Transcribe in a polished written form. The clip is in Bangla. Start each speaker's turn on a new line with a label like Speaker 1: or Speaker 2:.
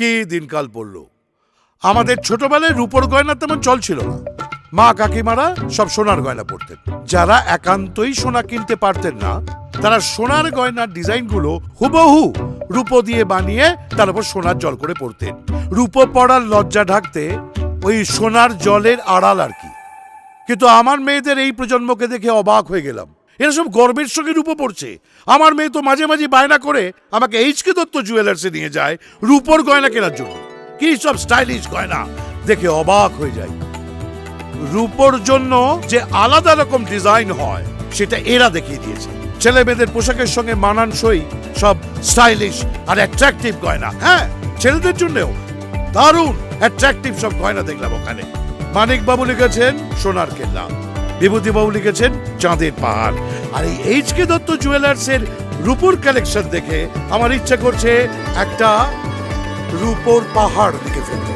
Speaker 1: কি দিনকাল পড়লো। আমাদের ছোটবেলায় রূপোর গয়না তেমন চল ছিল না। মা কাকিমারা সব সোনার গয়না পরতেন। যারা একান্তই সোনা কিনতে পারতেন না, তারা সোনার গয়নার ডিজাইনগুলো হুবহু রূপো দিয়ে বানিয়ে তার উপর সোনার জল করে পরতেন। রূপো পড়ার লজ্জা ঢাকতে ওই সোনার জলের আড়াল আর কি। কিন্তু আমার মেয়েদের এই প্রজন্মকে দেখে অবাক হয়ে গেলাম। এরা সব গর্বের সঙ্গে রূপো পড়ছে। আমার মেয়ে তো মাঝে মাঝে বায়না করে আমাকে এইচকে দত্ত জুয়েলার্সে নিয়ে যায় রূপোর গয়না কেনার জন্য। কি সব স্টাইলিশ গয়না, দেখে অবাক হয়ে যায়। রূপোর জন্য যে আলাদা রকম ডিজাইন হয় সেটা এরা দেখিয়ে দিয়েছে। ছেলে মেয়েদের পোশাকের সঙ্গে মানানসই সব স্টাইলিশ আর অ্যাট্রাকটিভ গয়না। হ্যাঁ, ছেলেদের জন্যও দারুণ অ্যাট্রাকটিভ সব গয়না দেখলাম ওখানে। মানিক বাবু লিখেছেন সোনার কেল্লা, বিভূতি বাবু লিখেছেন চাঁদের পাহাড়। আর এই এইচকে দত্ত জুয়েলার্সের রূপোর কালেকশন দেখে আমার ইচ্ছা করছে একটা রূপোর পাহাড় লিখে ফেলতে।